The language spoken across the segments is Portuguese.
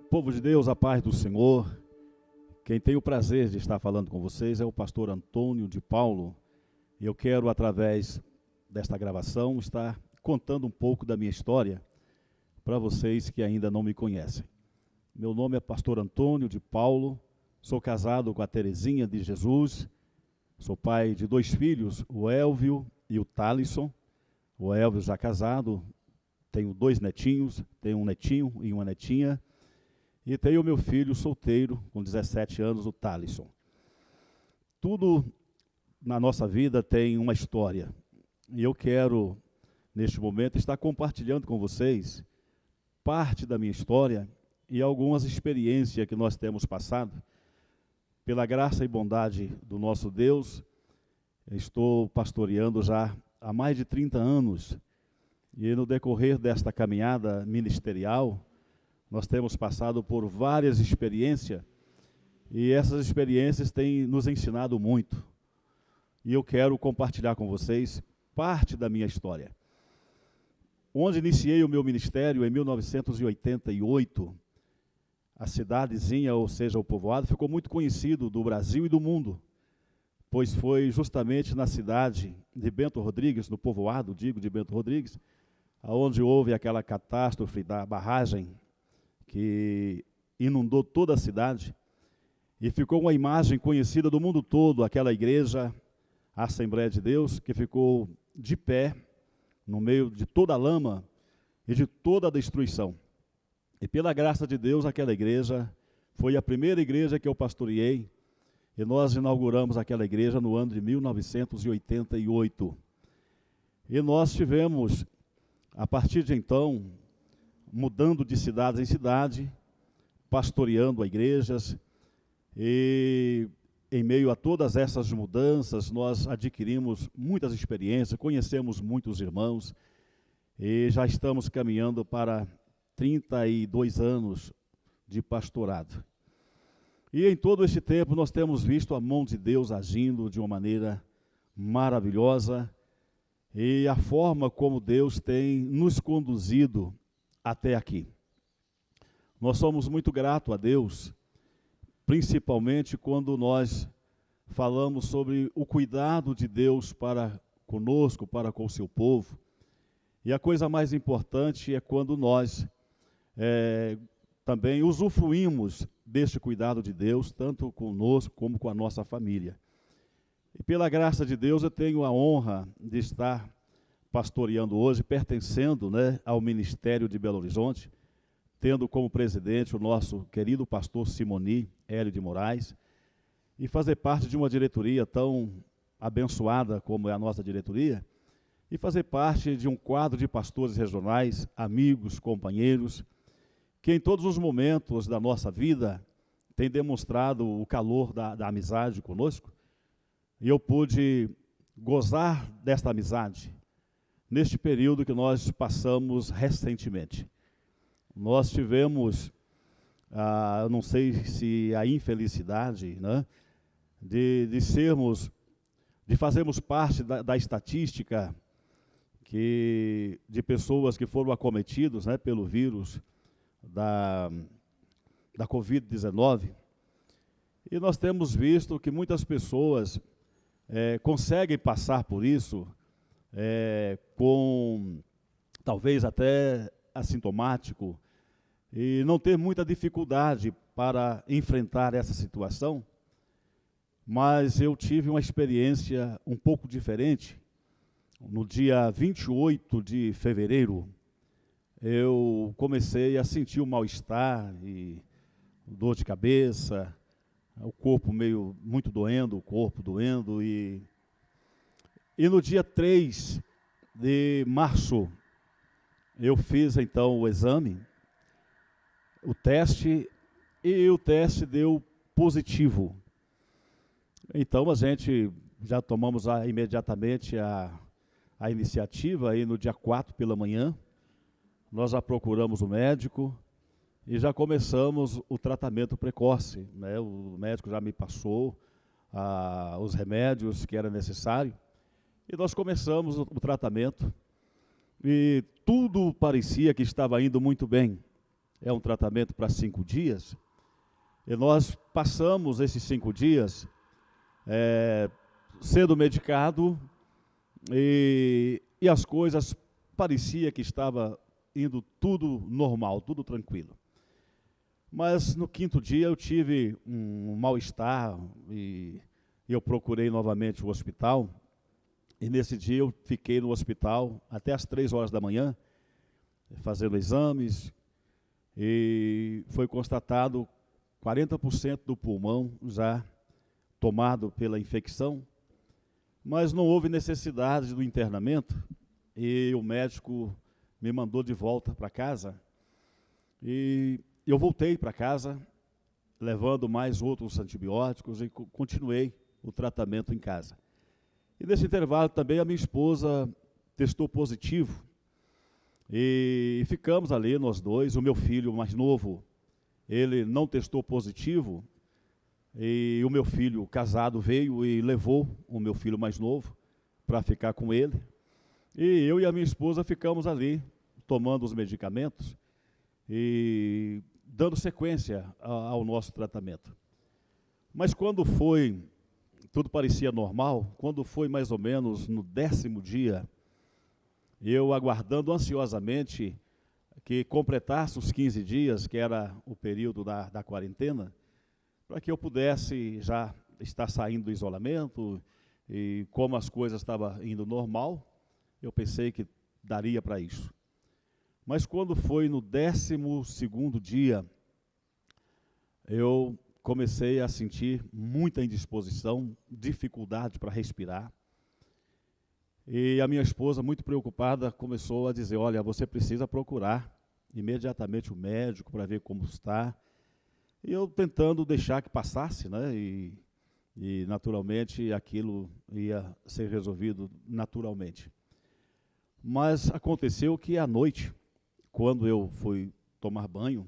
Povo de Deus, a paz do Senhor. Quem tem o prazer de estar falando com vocês é o pastor Antônio de Paulo. E eu quero, através desta gravação, estar contando um pouco da minha história para vocês que ainda não me conhecem. Meu nome é pastor Antônio de Paulo, sou casado com a Terezinha de Jesus, sou pai de 2 filhos, o Elvio e o Thalisson. O Elvio já casado, tenho 2 netinhos, tenho um netinho e uma netinha. E tenho o meu filho solteiro, com 17 anos, o Thalisson. Tudo na nossa vida tem uma história. E eu quero, neste momento, estar compartilhando com vocês parte da minha história e algumas experiências que nós temos passado. Pela graça e bondade do nosso Deus, estou pastoreando já há mais de 30 anos. E no decorrer desta caminhada ministerial, nós temos passado por várias experiências, e essas experiências têm nos ensinado muito. E eu quero compartilhar com vocês parte da minha história. Onde iniciei o meu ministério, em 1988, a cidadezinha, ou seja, o povoado, ficou muito conhecido do Brasil e do mundo, pois foi justamente na cidade de Bento Rodrigues, no povoado, digo, de Bento Rodrigues, onde houve aquela catástrofe da barragem que inundou toda a cidade, e ficou uma imagem conhecida do mundo todo, aquela igreja, a Assembleia de Deus, que ficou de pé, no meio de toda a lama e de toda a destruição. E pela graça de Deus, aquela igreja foi a primeira igreja que eu pastoreei, e nós inauguramos aquela igreja no ano de 1988. E nós tivemos, a partir de então, mudando de cidade em cidade, pastoreando igrejas, e em meio a todas essas mudanças, nós adquirimos muitas experiências, conhecemos muitos irmãos, e já estamos caminhando para 32 anos de pastorado. E em todo esse tempo nós temos visto a mão de Deus agindo de uma maneira maravilhosa, e a forma como Deus tem nos conduzido até aqui. Nós somos muito gratos a Deus, principalmente quando nós falamos sobre o cuidado de Deus para conosco, para com o seu povo. E a coisa mais importante é quando nós também usufruímos deste cuidado de Deus, tanto conosco como com a nossa família. E pela graça de Deus eu tenho a honra de estar pastoreando hoje, pertencendo, ao Ministério de Belo Horizonte, tendo como presidente o nosso querido pastor Simoni Hélio de Moraes, e fazer parte de uma diretoria tão abençoada como é a nossa diretoria, e fazer parte de um quadro de pastores regionais, amigos, companheiros, que em todos os momentos da nossa vida tem demonstrado o calor da amizade conosco, e eu pude gozar desta amizade neste período que nós passamos recentemente. Nós tivemos, eu não sei se a infelicidade, de fazermos parte da estatística de pessoas que foram acometidos, pelo vírus da Covid-19, e nós temos visto que muitas pessoas conseguem passar por isso, com talvez até assintomático, e não ter muita dificuldade para enfrentar essa situação. Mas eu tive uma experiência um pouco diferente. No dia 28 de fevereiro, eu comecei a sentir o mal-estar e dor de cabeça, o corpo muito doendo, o corpo doendo, e no dia 3 de março, eu fiz então o exame, o teste, e o teste deu positivo. Então a gente já tomamos imediatamente a iniciativa, e no dia 4 pela manhã, nós já procuramos o médico e já começamos o tratamento precoce. O médico já me passou os remédios que era necessário, e nós começamos o tratamento, e tudo parecia que estava indo muito bem. é um tratamento para 5 dias, e nós passamos esses 5 dias sendo medicado, e as coisas parecia que estava indo tudo normal, tudo tranquilo. Mas no 5º dia eu tive um mal-estar e eu procurei novamente o hospital. E nesse dia eu fiquei no hospital até as 3 horas da manhã, fazendo exames, e foi constatado 40% do pulmão já tomado pela infecção, mas não houve necessidade do internamento, e o médico me mandou de volta para casa, e eu voltei para casa, levando mais outros antibióticos, e continuei o tratamento em casa. E nesse intervalo também a minha esposa testou positivo, e ficamos ali nós dois. O meu filho mais novo, ele não testou positivo, e o meu filho casado veio e levou o meu filho mais novo para ficar com ele, e eu e a minha esposa ficamos ali, tomando os medicamentos e dando sequência ao nosso tratamento. Mas quando foi, tudo parecia normal. Quando foi mais ou menos no 10º dia, eu aguardando ansiosamente que completasse os 15 dias, que era o período da quarentena, para que eu pudesse já estar saindo do isolamento, e como as coisas estavam indo normal, eu pensei que daria para isso. Mas quando foi no 12º dia, eu comecei a sentir muita indisposição, dificuldade para respirar. E a minha esposa, muito preocupada, começou a dizer: olha, você precisa procurar imediatamente o médico para ver como está. E eu tentando deixar que passasse, né? E naturalmente aquilo ia ser resolvido naturalmente. Mas aconteceu que à noite, quando eu fui tomar banho,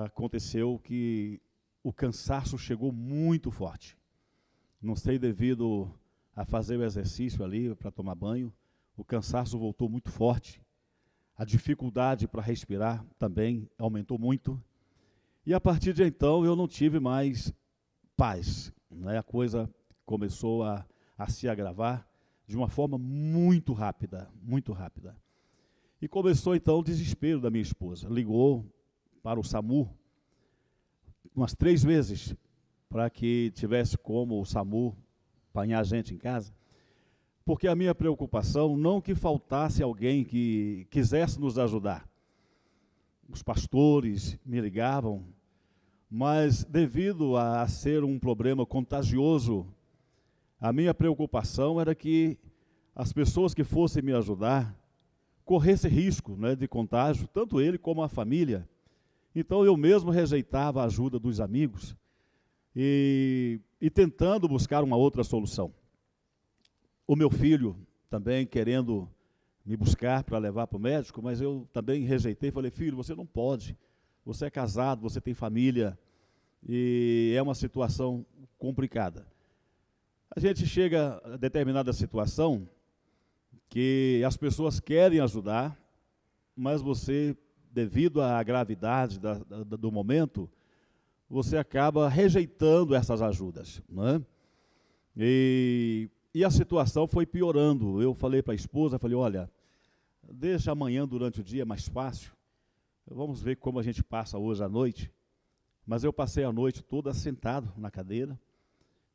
aconteceu que o cansaço chegou muito forte. Não sei, devido a fazer o exercício ali para tomar banho, o cansaço voltou muito forte. A dificuldade para respirar também aumentou muito. E a partir de então eu não tive mais paz, né? A coisa começou a se agravar de uma forma muito rápida, muito rápida. E começou então o desespero da minha esposa. Ligou para o SAMU umas 3 vezes, para que tivesse como o SAMU apanhar a gente em casa, porque a minha preocupação, não que faltasse alguém que quisesse nos ajudar. Os pastores me ligavam, mas devido a ser um problema contagioso, a minha preocupação era que as pessoas que fossem me ajudar corressem risco, né, de contágio, tanto ele como a família. Então eu mesmo rejeitava a ajuda dos amigos e tentando buscar uma outra solução. O meu filho também querendo me buscar para levar para o médico, mas eu também rejeitei. Falei: filho, você não pode, você é casado, você tem família, e é uma situação complicada. A gente chega a determinada situação que as pessoas querem ajudar, mas você, devido à gravidade do momento, você acaba rejeitando essas ajudas, né? E a situação foi piorando. Eu falei para a esposa, falei: olha, deixa amanhã durante o dia mais fácil, vamos ver como a gente passa hoje à noite. Mas eu passei a noite toda sentado na cadeira,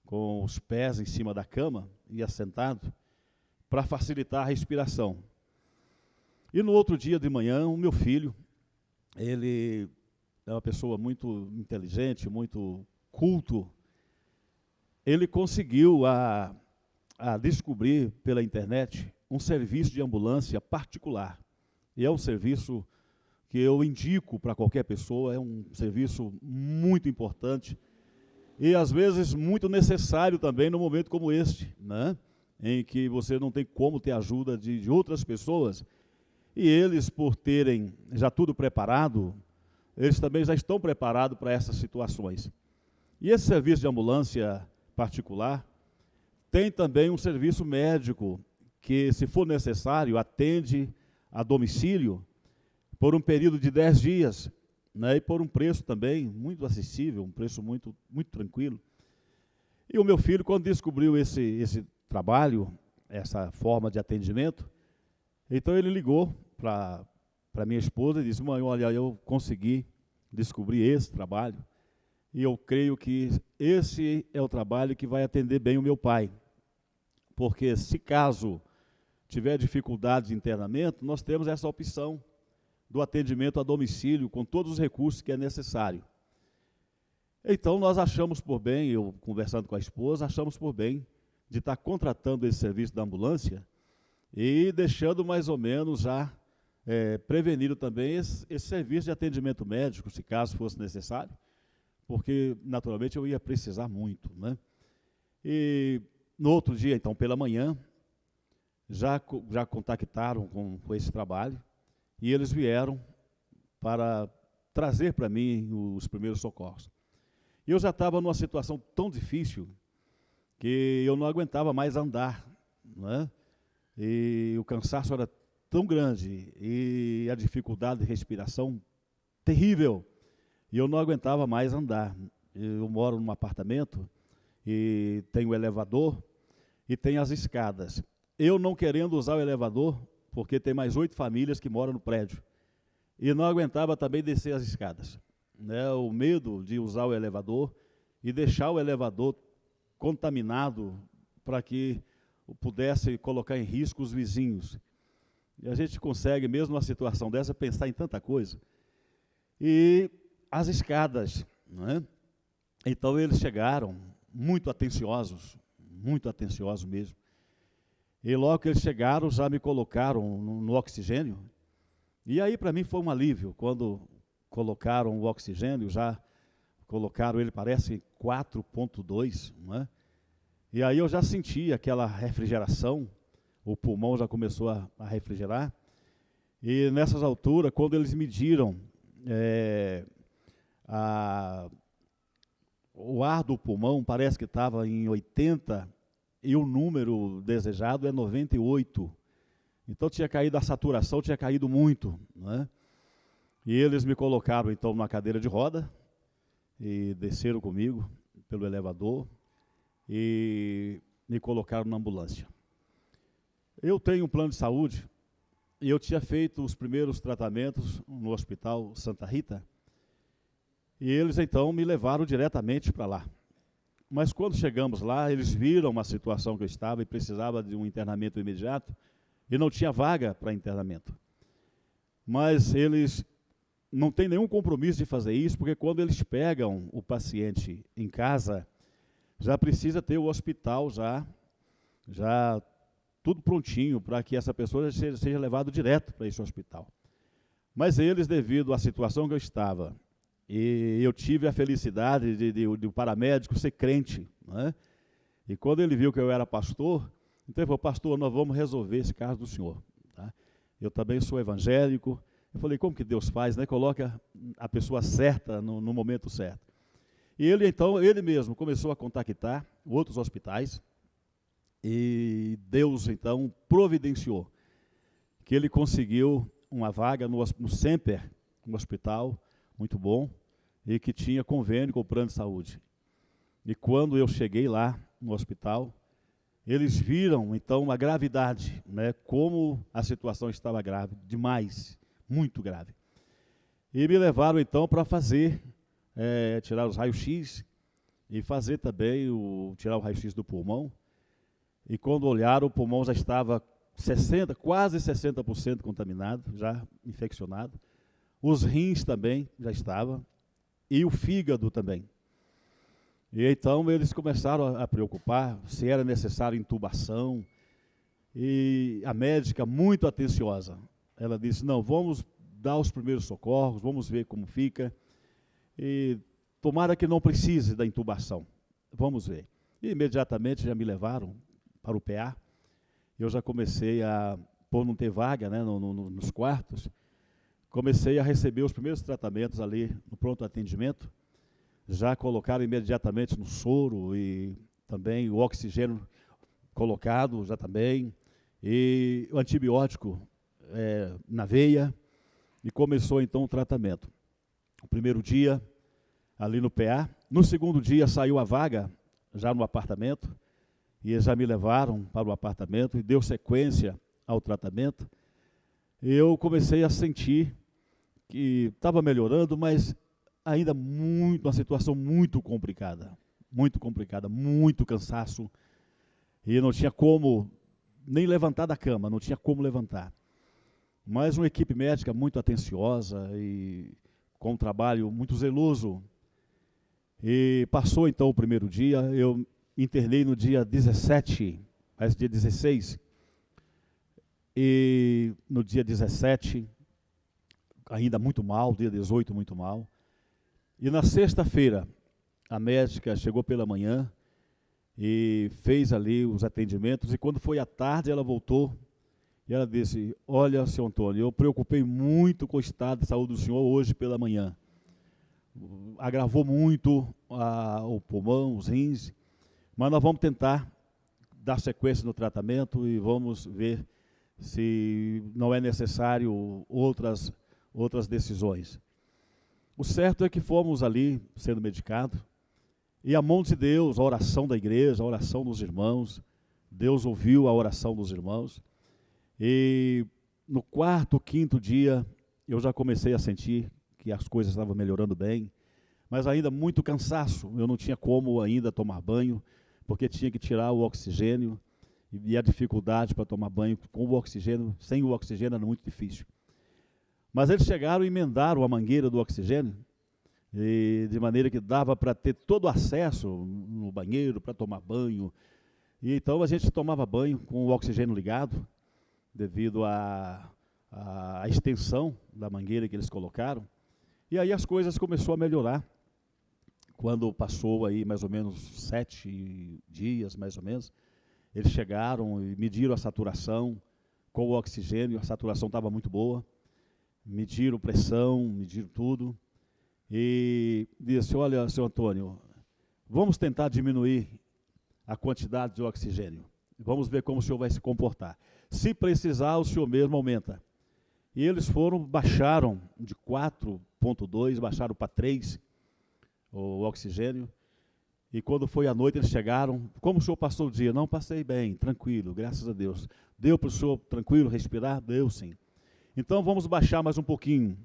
com os pés em cima da cama e assentado, para facilitar a respiração. E no outro dia de manhã, o meu filho, ele é uma pessoa muito inteligente, muito culto, ele conseguiu a descobrir pela internet um serviço de ambulância particular. E é um serviço que eu indico para qualquer pessoa, é um serviço muito importante e às vezes muito necessário também no momento como este, né? Em que você não tem como ter ajuda de outras pessoas, e eles, por terem já tudo preparado, eles também já estão preparados para essas situações. E esse serviço de ambulância particular tem também um serviço médico que, se for necessário, atende a domicílio por um período de 10 dias, né, e por um preço também muito acessível, um preço muito, muito tranquilo. E o meu filho, quando descobriu esse trabalho, essa forma de atendimento, então ele ligou para minha esposa e disse: mãe, olha, eu consegui descobrir esse trabalho, e eu creio que esse é o trabalho que vai atender bem o meu pai. Porque se caso tiver dificuldades de internamento, nós temos essa opção do atendimento a domicílio, com todos os recursos que é necessário. Então nós achamos por bem, eu conversando com a esposa, achamos por bem de estar contratando esse serviço da ambulância e deixando mais ou menos já prevenido também esse serviço de atendimento médico, se caso fosse necessário, porque naturalmente eu ia precisar muito, né? E no outro dia, então, pela manhã, já contactaram com esse trabalho, e eles vieram para trazer para mim os primeiros socorros. E eu já estava numa situação tão difícil que eu não aguentava mais andar, né? E o cansaço era tão grande e a dificuldade de respiração terrível, e eu não aguentava mais andar. Eu moro num apartamento e tem o elevador e tem as escadas. Eu não querendo usar o elevador, porque tem mais 8 famílias que moram no prédio, e não aguentava também descer as escadas, né? O medo de usar o elevador e deixar o elevador contaminado para que pudesse colocar em risco os vizinhos. E a gente consegue, mesmo numa situação dessa, pensar em tanta coisa. E as escadas, né? Então eles chegaram muito atenciosos mesmo. E logo que eles chegaram, já me colocaram no oxigênio. E aí para mim foi um alívio, quando colocaram o oxigênio, já colocaram ele, parece 4,2, né? E aí eu já senti aquela refrigeração, o pulmão já começou a refrigerar. E nessas alturas, quando eles mediram o ar do pulmão, parece que estava em 80, e o número desejado é 98. Então tinha caído a saturação, tinha caído muito, né? E eles me colocaram então numa cadeira de roda e desceram comigo pelo elevador e me colocaram na ambulância. Eu tenho um plano de saúde e eu tinha feito os primeiros tratamentos no Hospital Santa Rita, e eles então me levaram diretamente para lá. Mas quando chegamos lá, eles viram uma situação que eu estava e precisava de um internamento imediato, e não tinha vaga para internamento. Mas eles não têm nenhum compromisso de fazer isso, porque quando eles pegam o paciente em casa, já precisa ter o hospital já tudo prontinho para que essa pessoa seja levada direto para esse hospital. Mas eles, devido à situação que eu estava, e eu tive a felicidade de o paramédico ser crente, né? E quando ele viu que eu era pastor, então ele falou: pastor, nós vamos resolver esse caso do senhor, tá? Eu também sou evangélico. Eu falei: como que Deus faz, né? Coloca a pessoa certa no momento certo. E ele então, ele mesmo começou a contactar outros hospitais, e Deus então providenciou que ele conseguiu uma vaga no Semper, um hospital muito bom, e que tinha convênio com o plano de saúde. E quando eu cheguei lá no hospital, eles viram então a gravidade, né, como a situação estava grave, demais, muito grave. E me levaram então para fazer, tirar os raios-x e fazer também tirar o raio-x do pulmão. E quando olharam, o pulmão já estava quase 60% contaminado, já infeccionado. Os rins também já estavam, e o fígado também. E então eles começaram a preocupar se era necessário intubação. E a médica, muito atenciosa, ela disse: não, vamos dar os primeiros socorros, vamos ver como fica. E tomara que não precise da intubação. Vamos ver. E imediatamente já me levaram para o PA. Eu já comecei por não ter vaga, né, nos quartos, comecei a receber os primeiros tratamentos ali no pronto atendimento. Já colocaram imediatamente no soro, e também o oxigênio colocado já também, e o antibiótico na veia. e começou então o tratamento. O primeiro dia, ali no PA. No segundo dia saiu a vaga, já no apartamento, e eles já me levaram para o apartamento e deu sequência ao tratamento. Eu comecei a sentir que estava melhorando, mas ainda uma situação muito complicada, muito cansaço, e não tinha como nem levantar da cama, não tinha como levantar. Mas uma equipe médica muito atenciosa e com um trabalho muito zeloso. E passou então o primeiro dia, eu internei no dia 17, parece dia 16, e no dia 17, ainda muito mal, dia 18 muito mal. E na sexta-feira, a médica chegou pela manhã e fez ali os atendimentos, e quando foi à tarde ela voltou e ela disse: olha, seu Antônio, eu preocupei muito com o estado de saúde do senhor hoje pela manhã. Agravou muito o pulmão, os rins, mas nós vamos tentar dar sequência no tratamento e vamos ver se não é necessário outras decisões. O certo é que fomos ali sendo medicados, e a mão de Deus, a oração da igreja, a oração dos irmãos, Deus ouviu a oração dos irmãos, e no quarto, quinto dia, eu já comecei a sentir que as coisas estavam melhorando bem, mas ainda muito cansaço, eu não tinha como ainda tomar banho, porque tinha que tirar o oxigênio, e a dificuldade para tomar banho com o oxigênio, sem o oxigênio era muito difícil. Mas eles chegaram e emendaram a mangueira do oxigênio, e de maneira que dava para ter todo o acesso no banheiro, para tomar banho. E então a gente tomava banho com o oxigênio ligado, devido à extensão da mangueira que eles colocaram. E aí as coisas começaram a melhorar. Quando passou aí mais ou menos 7 dias, mais ou menos, eles chegaram e mediram a saturação com o oxigênio, a saturação estava muito boa. Mediram pressão, mediram tudo, e disse: olha, seu Antônio, vamos tentar diminuir a quantidade de oxigênio, vamos ver como o senhor vai se comportar. Se precisar, o senhor mesmo aumenta. E eles baixaram de 4,2, baixaram para 3 o oxigênio, e quando foi à noite eles chegaram: como o senhor passou o dia? Não, passei bem, tranquilo, graças a Deus. Deu para o senhor tranquilo respirar? Deu sim. Então vamos baixar mais um pouquinho.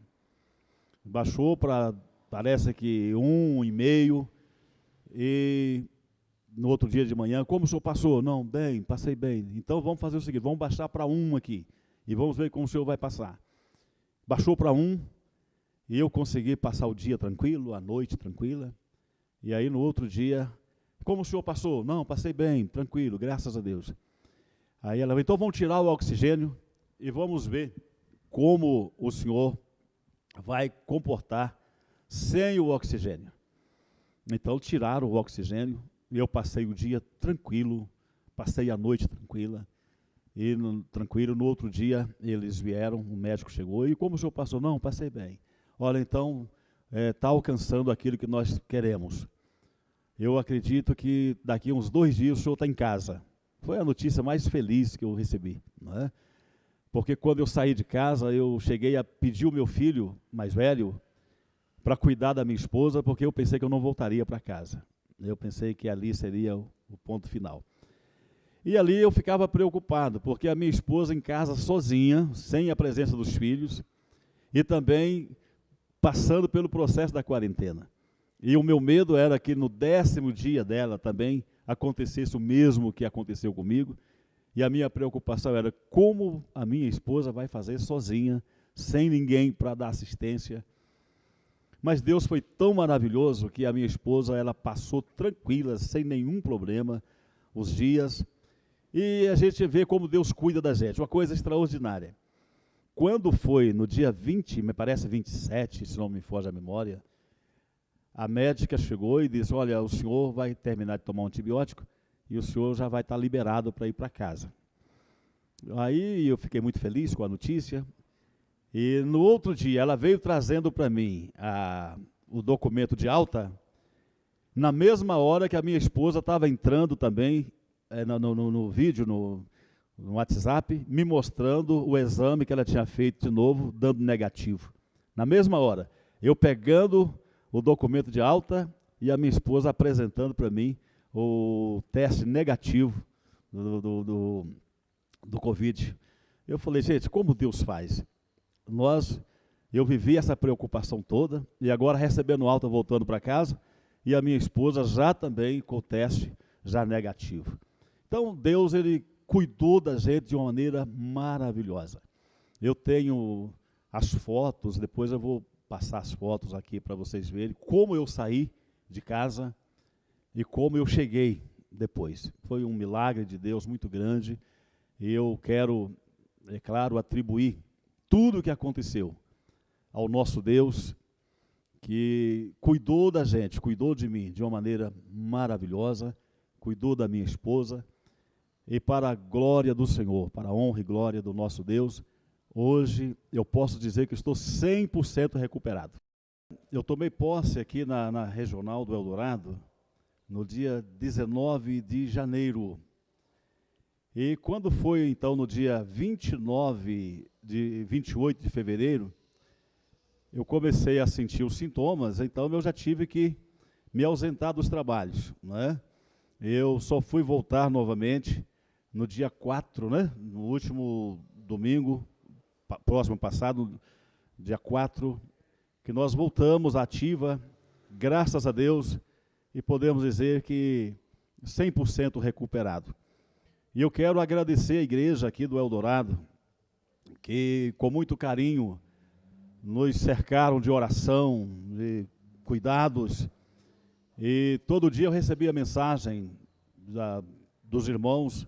Baixou para, parece que 1,5, e no outro dia de manhã: como o senhor passou? Não, bem, passei bem. Então vamos fazer o seguinte, vamos baixar para 1 aqui, e vamos ver como o senhor vai passar. Baixou para 1, e eu consegui passar o dia tranquilo, a noite tranquila, e aí no outro dia: como o senhor passou? Não, passei bem, tranquilo, graças a Deus. Aí ela: então vamos tirar o oxigênio, e vamos ver como o senhor vai comportar sem o oxigênio. Então tiraram o oxigênio, e eu passei o dia tranquilo, passei a noite tranquila, e tranquilo. No outro dia eles vieram, o médico chegou: e como o senhor passou? Não, passei bem. Olha, então está alcançando aquilo que nós queremos. Eu acredito que daqui a uns 2 dias o senhor está em casa. Foi a notícia mais feliz que eu recebi, não é? Porque quando eu saí de casa, eu cheguei a pedir o meu filho mais velho para cuidar da minha esposa, porque eu pensei que eu não voltaria para casa. Eu pensei que ali seria o ponto final. E ali eu ficava preocupado, porque a minha esposa em casa sozinha, sem a presença dos filhos, e também passando pelo processo da quarentena. E o meu medo era que no 10º dia dela também acontecesse o mesmo que aconteceu comigo. E a minha preocupação era como a minha esposa vai fazer sozinha, sem ninguém para dar assistência. Mas Deus foi tão maravilhoso que a minha esposa, ela passou tranquila, sem nenhum problema, os dias. E a gente vê como Deus cuida da gente, uma coisa extraordinária. Quando foi no dia 20, me parece 27, se não me foge a memória, a médica chegou e disse: olha, o senhor vai terminar de tomar um antibiótico, e o senhor já vai estar liberado para ir para casa. Aí eu fiquei muito feliz com a notícia, e no outro dia ela veio trazendo para mim o documento de alta, na mesma hora que a minha esposa estava entrando também no vídeo, no WhatsApp, me mostrando o exame que ela tinha feito de novo, dando negativo. Na mesma hora, eu pegando o documento de alta e a minha esposa apresentando para mim o teste negativo do Covid. Eu falei, gente, como Deus faz? Eu vivi essa preocupação toda, e agora recebendo alta, voltando para casa, e a minha esposa já também com o teste já negativo. Então, Deus, Ele cuidou da gente de uma maneira maravilhosa. Eu tenho as fotos, depois eu vou passar as fotos aqui para vocês verem como eu saí de casa e como eu cheguei depois. Foi um milagre de Deus muito grande, e eu quero, é claro, atribuir tudo o que aconteceu ao nosso Deus, que cuidou da gente, cuidou de mim de uma maneira maravilhosa, cuidou da minha esposa, e para a glória do Senhor, para a honra e glória do nosso Deus, hoje eu posso dizer que estou 100% recuperado. Eu tomei posse aqui na Regional do Eldorado no dia 19 de janeiro. E quando foi então no dia 28 de fevereiro, eu comecei a sentir os sintomas, então eu já tive que me ausentar dos trabalhos, né? Eu só fui voltar novamente no dia 4, né? No último domingo, próximo passado, dia 4, que nós voltamos à ativa, graças a Deus, e podemos dizer que 100% recuperado. E eu quero agradecer a igreja aqui do Eldorado, que com muito carinho nos cercaram de oração, de cuidados, e todo dia eu recebia mensagem dos irmãos,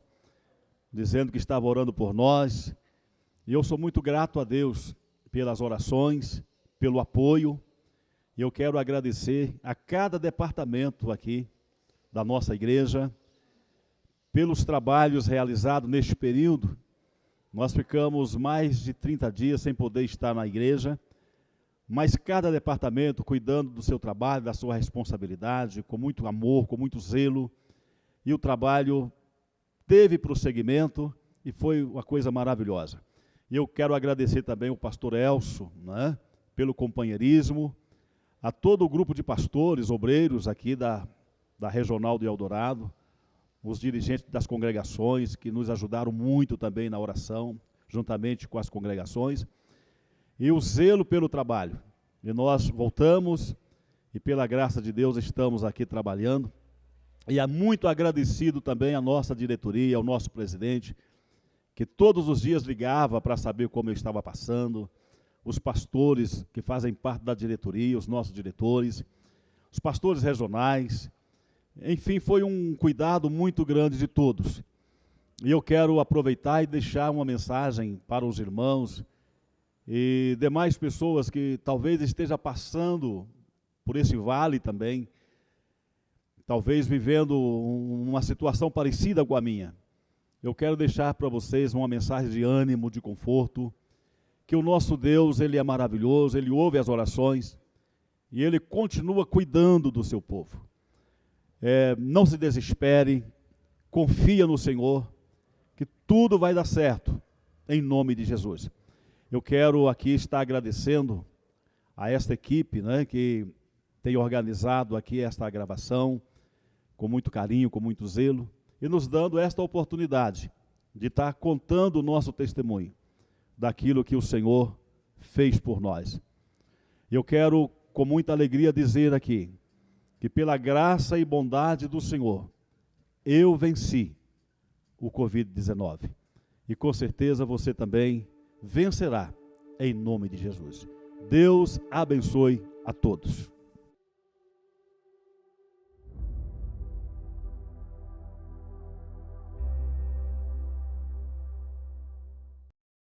dizendo que estavam orando por nós, e eu sou muito grato a Deus pelas orações, pelo apoio, e eu quero agradecer a cada departamento aqui da nossa igreja, pelos trabalhos realizados neste período. Nós ficamos mais de 30 dias sem poder estar na igreja, mas cada departamento cuidando do seu trabalho, da sua responsabilidade, com muito amor, com muito zelo, e o trabalho teve prosseguimento e foi uma coisa maravilhosa. E eu quero agradecer também ao pastor Elcio, né, pelo companheirismo, a todo o grupo de pastores, obreiros aqui da Regional do Eldorado, os dirigentes das congregações, que nos ajudaram muito também na oração, juntamente com as congregações, e o zelo pelo trabalho. E nós voltamos, e pela graça de Deus estamos aqui trabalhando, e é muito agradecido também à nossa diretoria, ao nosso presidente, que todos os dias ligava para saber como eu estava passando, os pastores que fazem parte da diretoria, os nossos diretores, os pastores regionais. Enfim, foi um cuidado muito grande de todos. E eu quero aproveitar e deixar uma mensagem para os irmãos e demais pessoas que talvez estejam passando por esse vale também, talvez vivendo uma situação parecida com a minha. Eu quero deixar para vocês uma mensagem de ânimo, de conforto, que o nosso Deus, Ele é maravilhoso, Ele ouve as orações e Ele continua cuidando do seu povo. Não se desespere, confia no Senhor, que tudo vai dar certo, em nome de Jesus. Eu quero aqui estar agradecendo a esta equipe, né, que tem organizado aqui esta gravação, com muito carinho, com muito zelo, e nos dando esta oportunidade de estar contando o nosso testemunho, daquilo que o Senhor fez por nós. Eu quero, com muita alegria, dizer aqui, que pela graça e bondade do Senhor, eu venci o Covid-19. E com certeza você também vencerá, em nome de Jesus. Deus abençoe a todos.